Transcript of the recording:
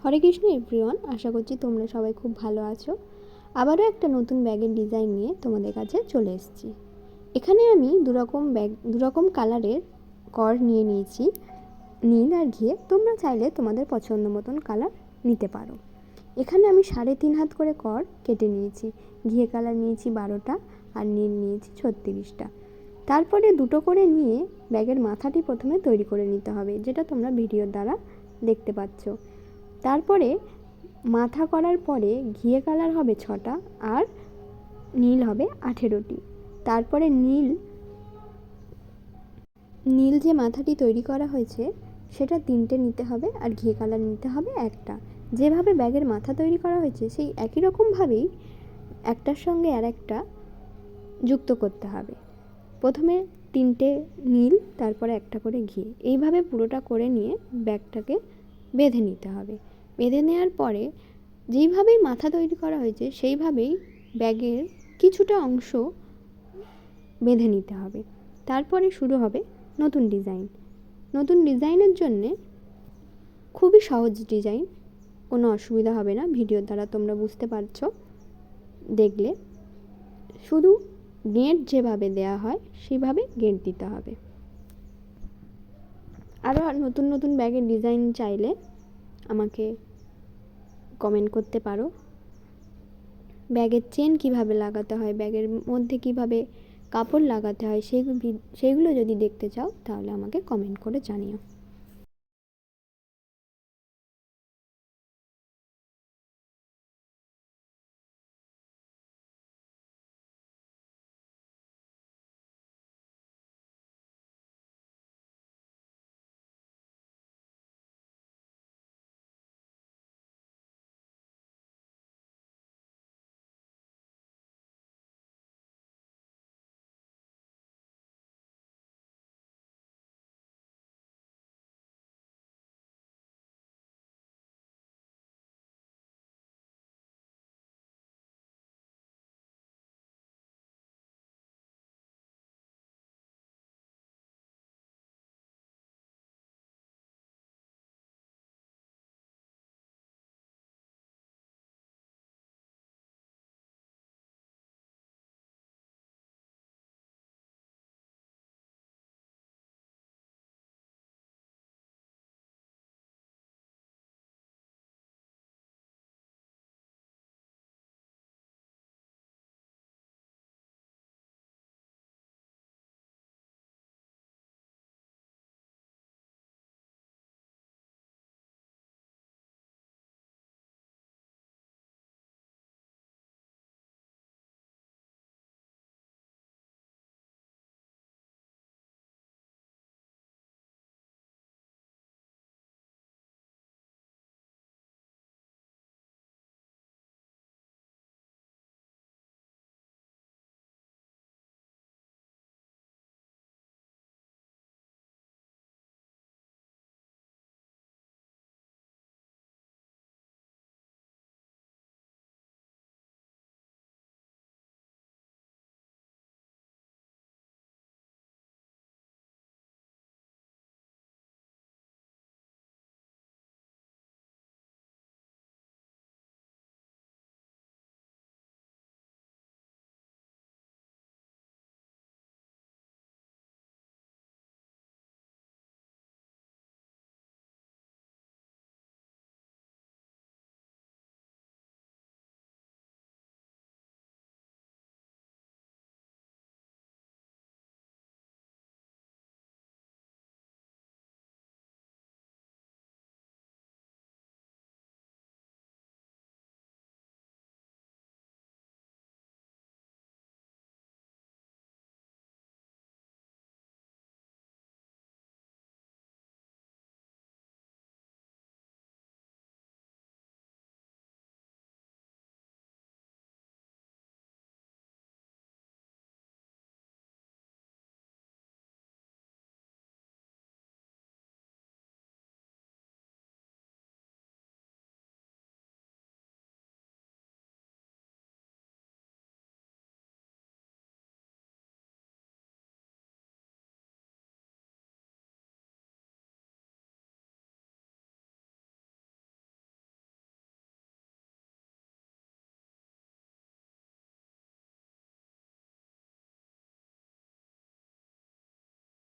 হরে Krishna everyone, আশা করছি তোমরা সবাই খুব ভালো আছো। আবারও একটা নতুন ব্যাগের ডিজাইন নিয়ে তোমাদের কাছে চলে এসেছি। এখানে আমি দুরকম কালারের কর্ড নিয়ে নিয়েছি, নীল আর ঘিয়ে। তোমরা চাইলে তোমাদের পছন্দ মতন কালার নিতে পারো। এখানে আমি 3.5 হাত করে কর্ড কেটে নিয়েছি। ঘিয়ে কালার নিয়েছি 12টা আর নীল নিয়েছি 36টা। তারপরে দুটো করে নিয়ে ব্যাগের মাথাটি প্রথমে তৈরি করে নিতে হবে, যেটা তোমরা ভিডিওর দ্বারা দেখতে পাচ্ছ। তারপরে মাথা করার পরে ঘিয়ে কালার হবে 6টা আর নীল হবে 18টি। তারপরে নীল যে মাথাটি তৈরি করা হয়েছে সেটা 3টে নিতে হবে আর ঘিয়ে কালার নিতে হবে 1টা। যেভাবে ব্যাগের মাথা তৈরি করা হয়েছে সেই একই রকমভাবেই একটার সঙ্গে আর একটা যুক্ত করতে হবে। প্রথমে 3টে নীল, তারপরে একটা করে ঘিয়ে, এইভাবে পুরোটা করে নিয়ে ব্যাগটাকে বেঁধে নিতে হবে। বেঁধে নেওয়ার পরে যেইভাবেই মাথা তৈরি করা হয়েছে সেইভাবেই ব্যাগের কিছুটা অংশ বেঁধে নিতে হবে। তারপরে শুরু হবে নতুন ডিজাইনের জন্যে খুবই সহজ ডিজাইন, কোনো অসুবিধা হবে না। ভিডিওর দ্বারা তোমরা বুঝতে পারছো দেখলে। শুধু গেঁট যেভাবে দেয়া হয় সেইভাবে গেঁট দিতে হবে। আরও নতুন ব্যাগের ডিজাইন চাইলে আমাকে কমেন্ট করতে পারো। ব্যাগের চেন কিভাবে লাগাতে হয়, ব্যাগের মধ্যে কিভাবে কাপড় লাগাতে হয়, সেইগুলো যদি দেখতে চাও তাহলে আমাকে কমেন্ট করে জানিও।